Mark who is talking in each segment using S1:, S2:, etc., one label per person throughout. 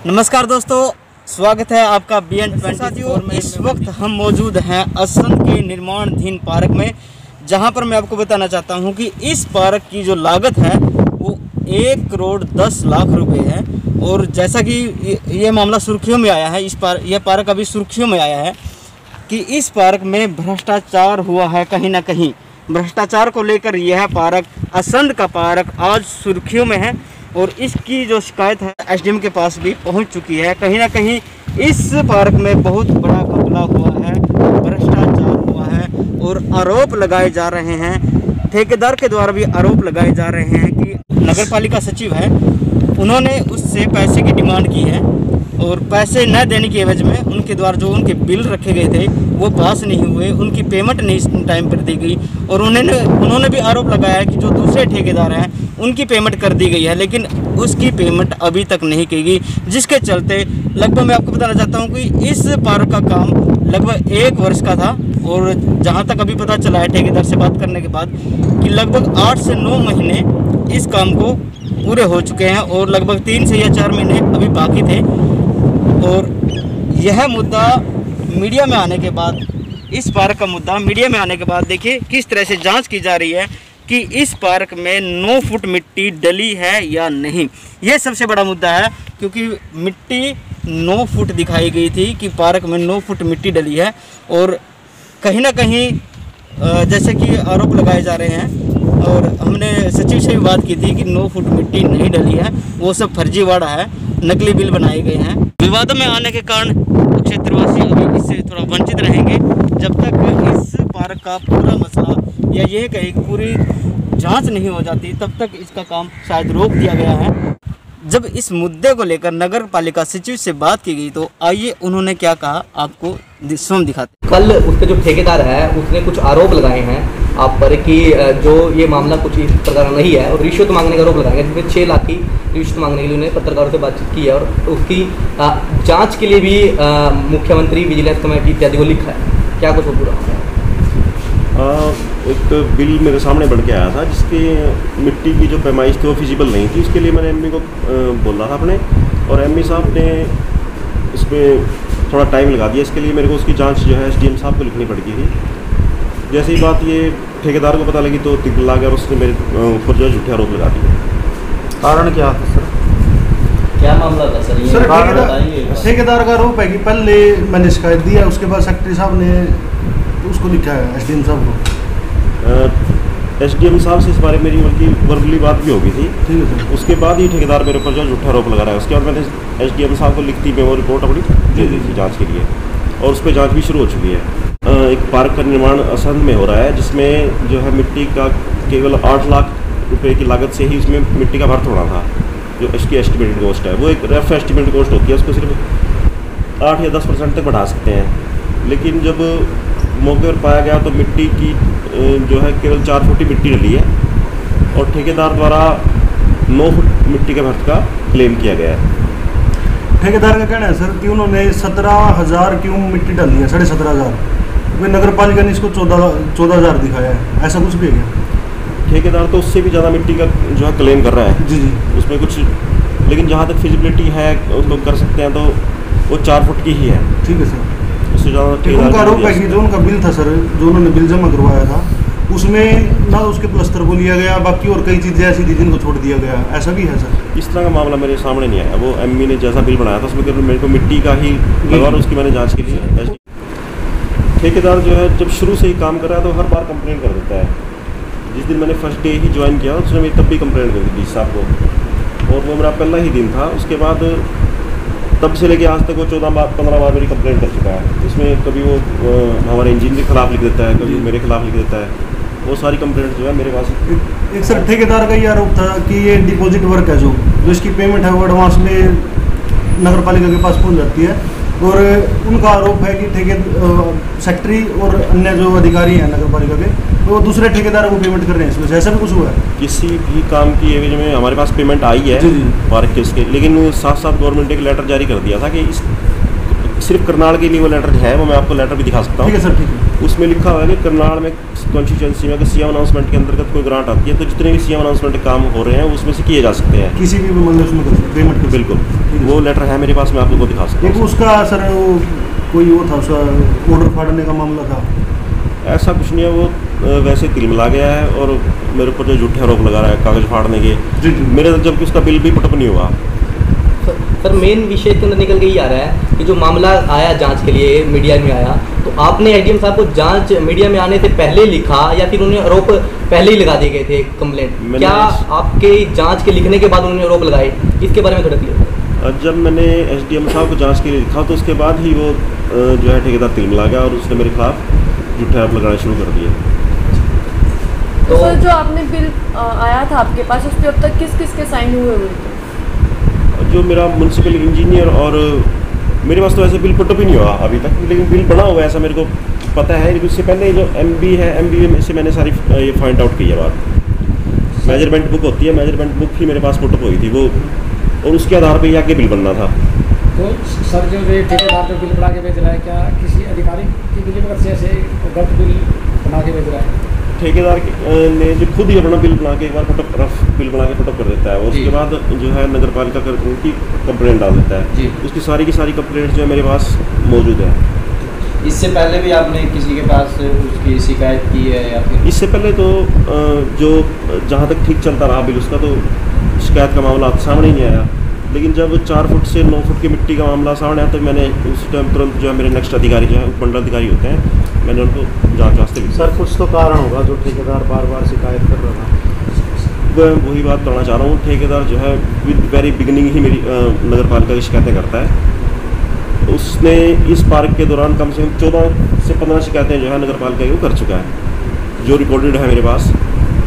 S1: नमस्कार दोस्तों, स्वागत है आपका BN24 में। इस वक्त हम मौजूद हैं असंध के निर्माणाधीन पार्क में, जहां पर मैं आपको बताना चाहता हूं कि इस पार्क की जो लागत है वो 1 करोड़ 10 लाख रुपए है। और जैसा कि ये मामला सुर्खियों में आया है, यह पार्क अभी सुर्खियों में आया है कि इस पार्क में भ्रष्टाचार हुआ है। कहीं ना कहीं भ्रष्टाचार को लेकर यह पार्क, असंध का पार्क, आज सुर्खियों में है। और इसकी जो शिकायत है SDM के पास भी पहुंच चुकी है। कहीं ना कहीं इस पार्क में बहुत बड़ा घपला हुआ है, भ्रष्टाचार हुआ है और आरोप लगाए जा रहे हैं। ठेकेदार के द्वारा भी आरोप लगाए जा रहे हैं कि नगर पालिका सचिव है, उन्होंने उससे पैसे की डिमांड की है और पैसे न देने की एवज में उनके द्वारा जो उनके बिल रखे गए थे वो पास नहीं हुए, उनकी पेमेंट नहीं टाइम पर दी गई। और उन्होंने भी आरोप लगाया है कि जो दूसरे ठेकेदार हैं उनकी पेमेंट कर दी गई है, लेकिन उसकी पेमेंट अभी तक नहीं की गई, जिसके चलते लगभग मैं आपको बताना चाहता हूं कि इस पार्क का काम लगभग 1 वर्ष का था। और जहां तक अभी पता चला है ठेकेदार से बात करने के बाद कि लगभग 8 से 9 महीने इस काम को पूरे हो चुके हैं और लगभग 3 से या 4 महीने अभी बाकी थे। और यह मुद्दा मीडिया में आने के बाद, इस पार्क का मुद्दा मीडिया में आने के बाद देखिए किस तरह से जांच की जा रही है कि इस पार्क में 9 फुट मिट्टी डली है या नहीं। यह सबसे बड़ा मुद्दा है, क्योंकि मिट्टी 9 फुट दिखाई गई थी कि पार्क में 9 फुट मिट्टी डली है। और कहीं ना कहीं जैसे कि आरोप लगाए जा रहे हैं, और हमने सचिव से भी बात की थी कि 9 फुट मिट्टी नहीं डली है, वो सब फर्जीवाड़ा है, नकली बिल बनाए गए हैं। विवादों में आने के कारण क्षेत्रवासी अभी इससे थोड़ा वंचित रहेंगे। जब तक इस पार्क का पूरा मसला या ये कहीं पूरी जांच नहीं हो जाती, तब तक इसका काम शायद रोक दिया गया है। जब इस मुद्दे को लेकर नगर पालिका सचिव से बात की गई तो आइए उन्होंने क्या कहा, आपको स्वयं दिखाते।
S2: कल उसके जो ठेकेदार है उसने कुछ आरोप लगाए हैं आप पर कि जो ये मामला कुछ इस प्रकार नहीं है और रिश्वत मांगने का आरोप लगाएंगे, जिसमें 6 लाख की रिश्वत मांगने के लिए उन्होंने पत्रकारों से बातचीत की है और उसकी जांच के लिए भी मुख्यमंत्री, विजिलेंस कमेटी इत्यादि को लिखा है। क्या कुछ वो पूरा
S3: एक बिल मेरे सामने बढ़ के आया था जिसके मिट्टी की जो पैमाइश थी वो फिजिबल नहीं थी। उसके लिए मैंने ME को बोला था अपने, और ME साहब ने इसमें थोड़ा टाइम लगा दिया। इसके लिए मेरे को उसकी जांच जो है SDM साहब को लिखनी पड़ गई थी। जैसे ही बात ये ठेकेदार को पता लगी तो तिगला गया और उसने मेरे ऊपर जो है झूठे आरोप लगा दिए।
S4: कारण क्या था सर?
S2: क्या मामला था सर?
S4: सर ठेकेदार का आरोप है कि पहले मैंने शिकायत दिया, उसके बाद सेक्रेटरी साहब ने उसको लिखा है SDM साहब को।
S3: SDM साहब से इस बारे में मेरी बल्कि वर्बली बात भी हो गई थी।
S4: ठीक है सर।
S3: उसके बाद ही ठेकेदार मेरे ऊपर जो झूठा आरोप लगा रहा है। उसके बाद मैंने SDM साहब को लिखती मेमो रिपोर्ट अपनी दे दी थी जांच के लिए, और उस पर जांच भी शुरू हो चुकी है। एक पार्क का निर्माण असंध में हो रहा है, जिसमें जो है मिट्टी का केवल 8 लाख रुपए की लागत से ही उसमें मिट्टी का भर्त होना था। जो इसकी एस्टिमेटेड कॉस्ट है वो एक रफ एस्टिमेटेड कॉस्ट होती है, उसको सिर्फ 8 या 10% तक बढ़ा सकते हैं। लेकिन जब मौके पर पाया गया तो मिट्टी की जो है केवल 4 फुट की मिट्टी डली है और ठेकेदार द्वारा 9 फुट मिट्टी के भर्त का क्लेम किया गया है।
S4: ठेकेदार का कहना है सर कि उन्होंने 17,000 क्यूम मिट्टी डाली है, 17,500। कोई नगर पालिका ने इसको 14,000 दिखाया है, ऐसा कुछ भी है क्या?
S3: ठेकेदार तो उससे भी ज़्यादा मिट्टी का जो है क्लेम कर रहा है।
S4: जी जी।
S3: उसमें कुछ, लेकिन जहाँ तक फिजिबिलिटी है तो कर सकते हैं, तो वो 4 फुट की ही है।
S4: ठीक है सर।
S3: उससे ज़्यादा
S4: उनका आरोप है कि जो उनका बिल था सर, जो उन्होंने बिल जमा करवाया था, उसमें ना उसके प्लस्तर को लिया गया, बाकी और कई चीज़ें ऐसी थी जिनको छोड़ दिया गया। ऐसा भी है सर?
S3: इस तरह का मामला मेरे सामने नहीं आया। वो ME ने जैसा बिल बनाया था उसमें मेरे को मिट्टी का ही लगा, और उसकी मैंने जांच की थी। ठेकेदार जो है जब शुरू से ही काम कर रहा है तो हर बार कंप्लेंट कर देता है। जिस दिन मैंने फर्स्ट डे ही ज्वाइन किया उसने मेरी तब भी कंप्लेंट कर दी DC साहब को, और वो मेरा पहला ही दिन था। उसके बाद तब से लेके आज तक वो 14-15 बार मेरी कंप्लेंट कर चुका है। इसमें कभी वो हमारे इंजीनियर के खिलाफ लिख देता है, कभी मेरे खिलाफ लिख देता है। वो सारी कंप्लेंट जो है मेरे पास।
S4: एक सर ठेकेदार का ये आरोप था कि ये डिपॉजिट वर्क है, जो इसकी पेमेंट है वो एडवांस में नगर पालिका के पास पहुंच जाती है। और उनका आरोप है कि सेक्रेटरी और अन्य जो अधिकारी हैं नगर पालिका के, तो दूसरे ठेकेदारों को पेमेंट कर रहे हैं इसमें से। ऐसा भी कुछ हुआ है?
S3: किसी भी काम की एवज में हमारे पास पेमेंट आई है पार्क के उसके, लेकिन साथ साथ गवर्नमेंट ने एक लेटर जारी कर दिया था कि इस सिर्फ करनाल के लिए वो लेटर है। वो मैं आपको लेटर भी दिखा सकता हूँ।
S4: ठीक है सर, ठीक है।
S3: उसमें लिखा हुआ है कि करनाल में कॉन्स्टिट्यूंसी में अगर सीएम अनाउंसमेंट के अंतर्गत कोई ग्रांट आती है तो जितने भी सीएम अनाउंसमेंट काम हो रहे हैं उसमें से किए जा सकते हैं,
S4: किसी भी मतलब उसमें पेमेंट कर।
S3: बिल्कुल, वो लेटर है मेरे पास, मैं आप लोगों को दिखा सकता
S4: एक
S3: हूँ।
S4: उसका सर वो कोई वो था उसका ऑर्डर फाड़ने का मामला था।
S3: ऐसा कुछ नहीं है, वो वैसे तिलमिला गया है और मेरे ऊपर जो झूठे आरोप लगा रहा है कागज फाड़ने के,
S4: जी जी।
S3: मेरे जबकि उसका बिल भी पुटअप नहीं हुआ।
S2: सर मेन विषय के अंदर निकल के ही आ रहा है कि जो मामला आया जांच के लिए मीडिया में आया, तो आपने एसडीएम साहब को जांच मीडिया में आने से पहले लिखा या फिर उन्हें आरोप पहले ही लगा दिए गए थे कंप्लेंट? क्या आपके जांच के लिखने के बाद उन्होंने आरोप लगाए? इसके बारे में थोड़ा क्लियर।
S3: जब मैंने एसडीएम साहब को जांच के लिए लिखा तो उसके बाद ही वो जो है ठेकेदार तिलमिला गया और उसने मेरे खिलाफ झूठे आरोप लगाना शुरू कर दिए।
S5: तो सर जो आपने बिल आया था आपके पास, उस पर अब तक किस किस के साइन हुए थे?
S3: जो मेरा म्यूनसिपल इंजीनियर और मेरे पास तो ऐसे बिल पुटअप ही नहीं हुआ अभी तक, लेकिन बिल बना हुआ है ऐसा मेरे को पता है। लेकिन उससे पहले जो एमबी है, एमबी में से मैंने सारी ये फाइंड आउट की है बात। मेजरमेंट बुक होती है, मेजरमेंट बुक ही मेरे पास पुटअप हुई थी वो, और उसके आधार पर ही आगे बिल बनना था।
S6: तो सर जो ये ठेकेदार जो बिल बना के भेज रहा है, क्या किसी अधिकारी की बिल वजह से ऐसे गलत बिल बना के भेज रहा है?
S3: ठेकेदार ने जो खुद ही अपना बिल बना के एक बार पुटअप रफ बिल बना के पुटअप कर देता है, और उसके बाद जो है नगर पालिका उनकी कंप्लेंट डाल देता है। उसकी सारी की सारी कंप्लेंट जो है मेरे पास मौजूद है।
S7: इससे पहले भी आपने किसी के पास उसकी शिकायत की है या फिर?
S3: इससे पहले तो जो जहाँ तक ठीक चलता रहा बिल उसका, तो शिकायत का मामला सामने ही नहीं आया। लेकिन जब 4 फुट से 9 फुट की मिट्टी का मामला सामने आया तो मैंने उस टाइम तुरंत जो है मेरे नेक्स्ट अधिकारी जो है उपमंडल अधिकारी होते हैं, मैंने उनको जांच वास्ते लिखा।
S4: सर कुछ तो कारण होगा जो ठेकेदार बार बार शिकायत कर रहा था।
S3: वही बात करना चाह रहा हूँ, ठेकेदार जो है विद वेरी बिगिनिंग ही मेरी नगर पालिका की शिकायतें करता है। उसने इस पार्क के दौरान कम से कम 14 से 15 शिकायतें जो है नगर पालिका की कर चुका है, जो रिकॉर्डेड है मेरे पास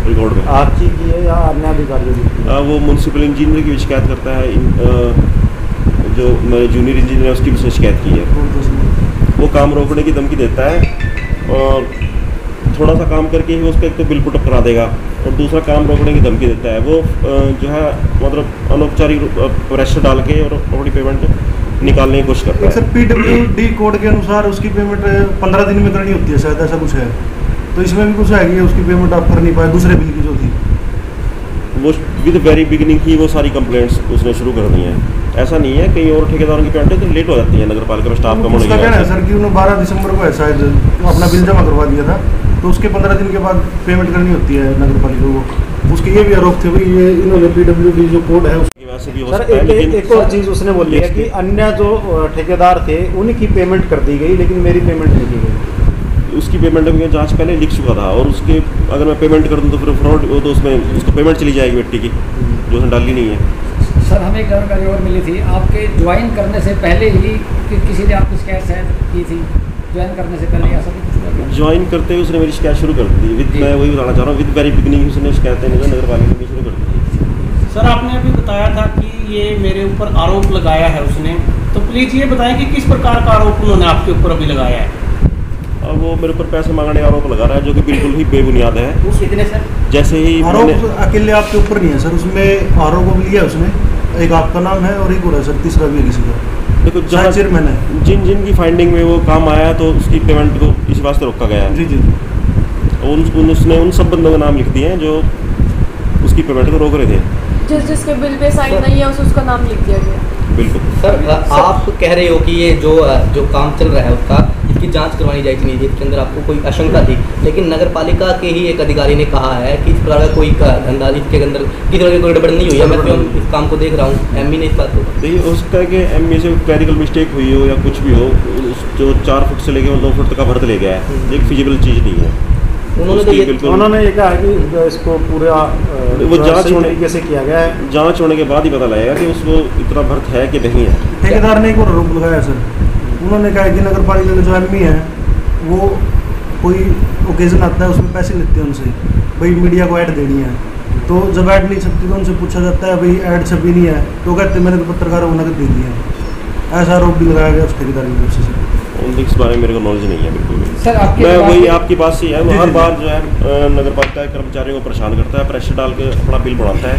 S3: रिकॉर्ड में।
S4: आपकी की है या अन्य अधिकारियों की?
S3: वो म्यूनसिपल इंजीनियर की भी शिकायत करता है, जो मेरे जूनियर इंजीनियर है उसकी भी उसने शिकायत की है। वो काम रोकने की धमकी देता है और थोड़ा सा काम करके ही उसका एक तो बिल पुटअप करा देगा और दूसरा काम रोकने की धमकी देता है। वो जो है मतलब अनौपचारिक प्रेशर डाल के और अपनी पेमेंट निकालने की कोशिश करता है।
S4: सर PWD कोड के अनुसार उसकी पेमेंट 15 दिन में करनी होती है शायद, ऐसा कुछ है। तो इसमें भी कुछ है कि उसकी पेमेंट आप कर नहीं पाए दूसरे बिल की जो थी?
S3: वो विद वेरी बिगिनिंग ही वो सारी कंप्लेंट्स उसने शुरू कर दी हैं। ऐसा नहीं है, कई और ठेकेदारों की पेमेंट तो लेट हो जाती है नगर पालिका में स्टाफ कम होने की
S4: कहना है
S3: वजह से।
S4: सर कि उन्होंने 12 दिसंबर को है शायद अपना बिल जमा करवा दिया था, तो उसके 15 दिन के बाद पेमेंट करनी होती है नगर पालिका को। उसके ये भी आरोप थे भाई ये इन्होंने PWD जो कोड है
S3: उसकी वजह से भी हो
S4: सर
S3: सकता है। लेकिन
S4: एक और चीज़ उसने बोली है कि अन्य जो ठेकेदार थे उनकी पेमेंट कर दी गई लेकिन मेरी पेमेंट नहीं की गई।
S3: उसकी पेमेंट में जांच पहले लिख चुका था और उसके अगर मैं पेमेंट कर दूं तो फिर फ्रॉड वो तो उसमें उसको पेमेंट चली जाएगी मिट्टी की, जो उसने डाली नहीं है।
S6: सर हमें एक जानकारी और मिली थी, आपके ज्वाइन करने से पहले ही किसी ने आपकी शिकायत शायद की थी, ज्वाइन करने से पहले ऐसा कुछ?
S3: ज्वाइन करते ही उसने मेरी शिकायत शुरू कर दी। मैं वही बताना चाह रहा हूँ, विद वेरी बिगिनिंग उसने शिकायतें नगर पालिका में शुरू कर दी।
S8: सर आपने अभी बताया था कि ये मेरे ऊपर आरोप लगाया है उसने, तो प्लीज़ ये बताएं कि किस प्रकार का आरोप उन्होंने आपके ऊपर अभी लगाया है?
S3: अब वो मेरे ऊपर पैसे मांगने का आरोप लगा रहा है जो कि बिल्कुल ही बेबुनियाद है।
S8: वो कितने सर?
S3: जैसे ही
S4: आरोप अकेले आपके ऊपर नहीं है सर, उसमें आरोप लिया है उसने, एक आपका नाम है और एक और है सर, तीसरा भी है किसी का।
S3: देखो जहाँ
S4: चेयरमैन है,
S3: जिन की फाइंडिंग में वो काम आया तो उसकी पेमेंट को इस वास्ते रोका गया है।
S4: जी जी।
S3: उसने उन सब बंदों के नाम लिख दिए हैं जो उसकी पेमेंट को रोक रहे थे।
S5: जिसके बिल पे साइन नहीं है उसका नाम लिख दिया गया।
S3: बिल्कुल
S2: सर आप कह रहे हो कि ये जो काम चल रहा है उसका इसकी जांच करवानी चाहिए थी, इसके अंदर आपको कोई आशंका थी, लेकिन नगर पालिका के ही एक अधिकारी ने कहा है कि इस प्रकार का कोई धंधा इसके अंदर किसी तरह की कोई गड़बड़ नहीं हुई है। मैं तो इस काम को देख रहा हूँ, एमई ने इस बात को
S3: देखिए हो सकता है कि एमई से क्लैरिकल मिस्टेक हुई हो या कुछ भी हो, जो 4 फुट से लेके 9 फुट तक का भर्त ले गया है, एक फिजिबल चीज़ नहीं है।
S4: उन्होंने ये कहा कि इसको पूरा
S3: वो जांच होने
S4: तरीके से किया गया है,
S3: जांच होने के बाद ही पता लगेगा कि उसको इतना भर्त है कि नहीं है।
S4: ठेकेदार ने एक और आरोप लगाया सर, उन्होंने कहा कि नगर पालिका के जो एमई है वो कोई ओकेजन आता है उसमें पैसे लेते हैं उनसे, भाई मीडिया को ऐड देनी है, तो जब ऐड नहीं छपती तो उनसे पूछा जाता है भाई ऐड छपी नहीं है, तो कहते मैंने तो पत्रकारों को नकद दे दी है। ऐसा आरोप भी लगाया गया उस ठेकेदार की तरफ से।
S3: इस बारे में मेरे को नॉलेज नहीं है बिल्कुल भी।
S6: सर
S3: मैं वही आपकी बात से है, वो हर बार जो है नगर पालिका के कर्मचारियों को परेशान करता है, प्रेशर डाल के अपना बिल बढ़ाता है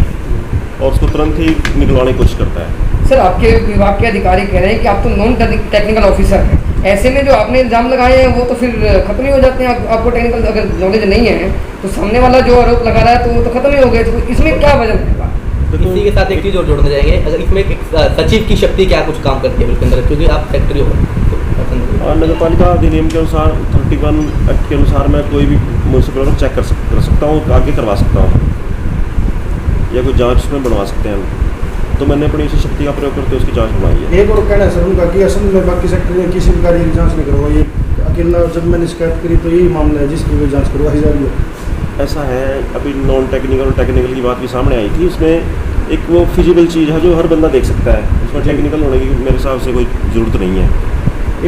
S3: और उसको तुरंत ही निकलवाने की कोशिश करता है।
S9: सर आपके विभाग के अधिकारी कह रहे हैं कि आप तो नॉन टेक्निकल ऑफिसर हैं, ऐसे में जो आपने इल्ज़ाम लगाए हैं वो तो फिर खत्म ही हो जाते हैं। आपको टेक्निकल अगर नॉलेज नहीं है तो सामने वाला जो आरोप लगा रहा है तो वो तो खत्म ही हो गया। तो इसमें क्या वजह है?
S2: इसी के साथ एक चीज़ और जोड़ने जाएंगे, अगर इसमें एक सचिव की शक्ति क्या कुछ काम करती है बिल के अंदर, क्योंकि आप सेक्रेटरी हो।
S3: और नगर पालिका अधिनियम के अनुसार 31 एक्ट के अनुसार मैं कोई भी म्यूनसिपल चेक कर सकता हूँ, आगे करवा सकता हूँ या कोई जांच में बनवा सकते हैं। तो मैंने अपनी इसी शक्ति का प्रयोग करते हुए उसकी जांच बनवाई है।
S4: एक और कहना है सर उनका कि असम में बाकी सेक्टर ने किसी प्रकार की जांच नहीं करवाई, ये अकेला जब मैंने शिकायत करी तो यही मामला है जिसकी भी जांच करवाई जा रही है।
S3: ऐसा है, अभी नॉन टेक्निकल और टेक्निकल की बात भी सामने आई थी। उसमें एक वो फिजिबल चीज़ है जो हर बंदा देख सकता है, उसमें टेक्निकल होने की मेरे हिसाब से कोई ज़रूरत नहीं है।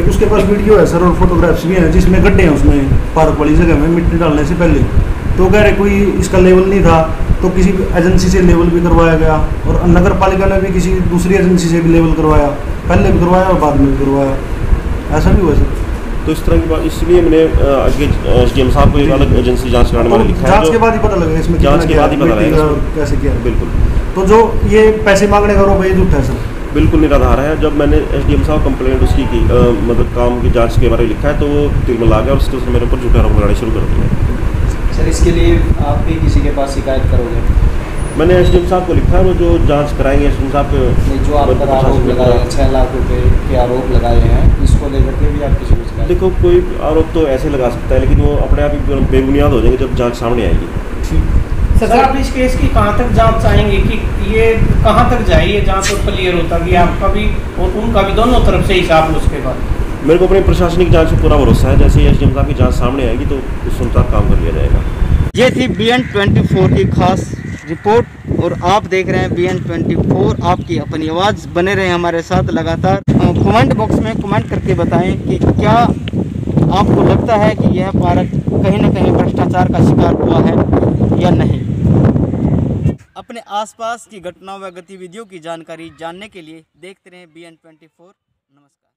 S4: एक उसके पास वीडियो है सर और फोटोग्राफ्स भी हैं जिसमें गड्ढे हैं उसमें पार्क वाली जगह में मिट्टी डालने से पहले। तो कह रहे कोई इसका लेवल नहीं था तो किसी एजेंसी से लेवल भी करवाया गया और नगर पालिका ने भी किसी दूसरी एजेंसी से भी लेवल करवाया, पहले भी करवाया और बाद में भी करवाया, ऐसा भी हुआ सर।
S3: तो इस तरह की बात, इसलिए मैंने आगे SDM साहब को एक अलग एजेंसी जांच कराने वाले लिखा है।
S4: जांच के बाद ही पता लगेगा इसमें,
S3: जांच के बाद ही पता लगेगा
S4: कैसे किया।
S3: बिल्कुल।
S4: तो जो ये पैसे मांगने का आरोप है ये झूठा है सर?
S3: बिल्कुल निराधार है। जब मैंने SDM साहब कंप्लेंट उसकी की मतलब काम की जांच के बारे में लिखा है तो वो तिलमिला गया और उसने मेरे ऊपर झूठा आरोप लगाने शुरू कर दिया।
S7: सर इसके लिए आप भी किसी के पास शिकायत करोगे?
S3: मैंने SDM साहब को लिखा है, वो जो जांच कराएंगे SDM साहब
S7: नहीं, जो आप पर आरोप लगाए 6 लाख रुपए के आरोप लगाए हैं, इसको लेकर के भी आप किसी को शिकायत?
S3: देखो, कोई आरोप तो ऐसे लगा सकता है लेकिन वो अपने आप ही बेबुनियाद हो जाएंगे जब जांच सामने आएगी।
S8: सर आप इस केस की कहाँ तक जांच चाहेंगे कि ये कहाँ तक जाए ये जांच और क्लियर होता कि आपका भी और उनका भी दोनों तरफ से हिसाब उसके बाद?
S3: मेरे को अपनी प्रशासनिक जांच पर पूरा भरोसा है। जैसे ही SDM साहब की जांच सामने आएगी तो उस अनुसार काम कर लिया जाएगा।
S1: ये थी BN24 की खास रिपोर्ट और आप देख रहे हैं BN24 आपकी अपनी आवाज़। बने रहे हमारे साथ लगातार। कमेंट बॉक्स में कमेंट करके बताएं कि क्या आपको लगता है कि यह पार्क कहीं ना कहीं भ्रष्टाचार का शिकार हुआ है या नहीं। अपने आसपास की घटनाओं व गतिविधियों की जानकारी जानने के लिए देखते रहें BN24। नमस्कार।